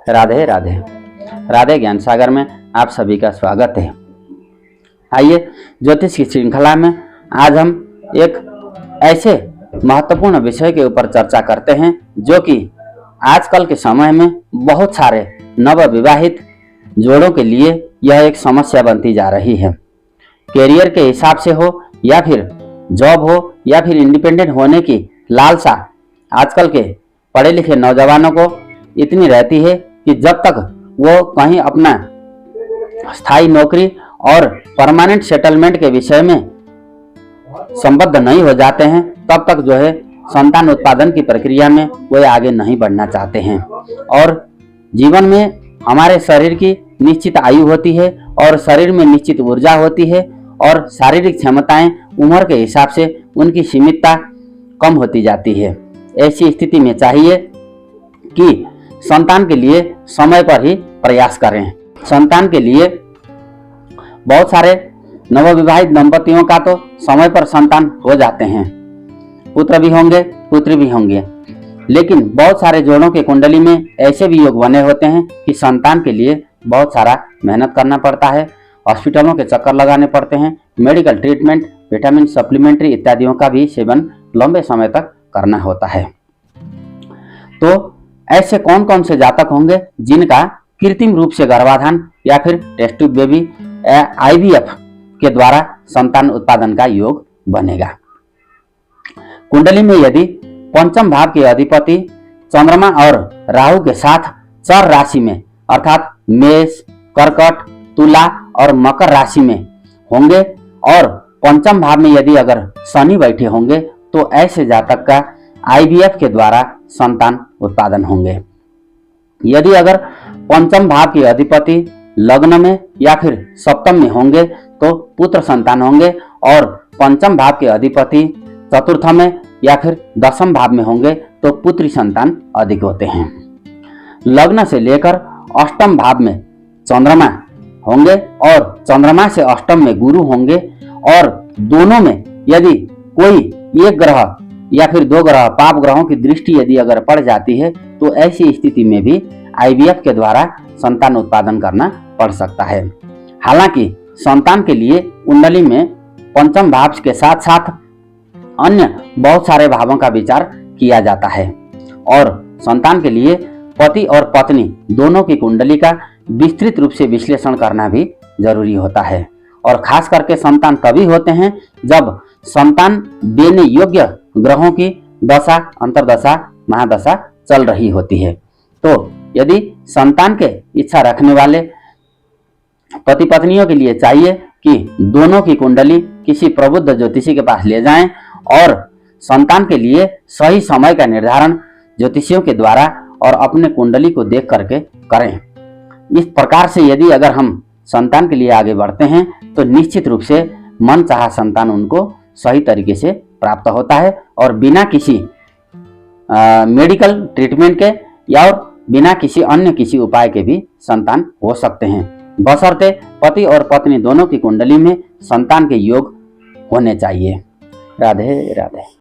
राधे राधे। राधे ज्ञान सागर में आप सभी का स्वागत है। आइए ज्योतिष की श्रृंखला में आज हम एक ऐसे महत्वपूर्ण विषय के ऊपर चर्चा करते हैं जो कि आजकल के समय में बहुत सारे नवविवाहित जोड़ों के लिए यह एक समस्या बनती जा रही है। कैरियर के हिसाब से हो या फिर जॉब हो या फिर इंडिपेंडेंट होने की लालसा आजकल के पढ़े लिखे नौजवानों को इतनी रहती है कि जब तक वो कहीं अपना स्थायी नौकरी और परमानेंट सेटलमेंट के विषय में संबद्ध नहीं हो जाते हैं तब तक जो है संतान उत्पादन की प्रक्रिया में वो आगे नहीं बढ़ना चाहते हैं। और जीवन में हमारे शरीर की निश्चित आयु होती है और शरीर में निश्चित ऊर्जा होती है और शारीरिक क्षमताएं उम्र के हिसाब से उनकी सीमितता कम होती जाती है। ऐसी स्थिति में चाहिए कि संतान के लिए समय पर ही प्रयास करें। संतान के लिए बहुत सारे नवविवाहित दंपतियों का तो समय पर संतान हो जाते हैं, पुत्र भी होंगे पुत्री भी होंगे, लेकिन बहुत सारे जोड़ों के कुंडली में ऐसे भी योग बने होते हैं कि संतान के लिए बहुत सारा मेहनत करना पड़ता है, हॉस्पिटलों के चक्कर लगाने पड़ते हैं, मेडिकल ट्रीटमेंट, विटामिन सप्लीमेंट्री इत्यादियों का भी सेवन लंबे समय तक करना होता है। तो ऐसे कौन कौन से जातक होंगे जिनका कृत्रिम रूप से गर्भाधान या फिर टेस्ट ट्यूब बेबी IVF के द्वारा संतान उत्पादन का योग बनेगा। कुंडली में यदि पंचम भाव के अधिपति चंद्रमा और राहु के साथ चर राशि में अर्थात मेष, कर्कट, तुला और मकर राशि में होंगे और पंचम भाव में यदि अगर शनि बैठे होंगे तो ऐसे जातक का IVF के द्वारा संतान उत्पादन होंगे। यदि अगर पंचम भाव के अधिपति लग्न में या फिर सप्तम में होंगे तो पुत्र संतान होंगे और पंचम भाव के अधिपति चतुर्थ में या फिर दसम भाव में होंगे तो पुत्री संतान अधिक होते हैं। लग्न से लेकर अष्टम भाव में चंद्रमा होंगे और चंद्रमा से अष्टम में गुरु होंगे और दोनों में यदि कोई एक ग्रह या फिर दो ग्रह पाप ग्रहों की दृष्टि यदि अगर पड़ जाती है तो ऐसी स्थिति में भी IVF के द्वारा संतान उत्पादन करना पड़ सकता है। हालांकि संतान के लिए कुंडली में पंचम भाव के साथ साथ अन्य बहुत सारे भावों का विचार किया जाता है और संतान के लिए पति और पत्नी दोनों की कुंडली का विस्तृत रूप से विश्लेषण करना भी जरूरी होता है। और खास करके संतान तभी होते हैं जब संतान देने योग्य ग्रहों की दशा, अंतरदशा, महादशा चल रही होती है। तो यदि संतान के इच्छा रखने वाले पति पत्नियों के लिए चाहिए कि दोनों की कुंडली किसी प्रबुद्ध ज्योतिषी के पास ले जाएं और संतान के लिए सही समय का निर्धारण ज्योतिषियों के द्वारा और अपने कुंडली को देख करके करें। इस प्रकार से यदि अगर हम संतान के लिए आगे बढ़ते हैं तो निश्चित रूप से मन चाहा संतान उनको सही तरीके से प्राप्त होता है और बिना किसी मेडिकल ट्रीटमेंट के या और बिना किसी अन्य किसी उपाय के भी संतान हो सकते हैं, बशर्ते पति और पत्नी दोनों की कुंडली में संतान के योग होने चाहिए। राधे राधे।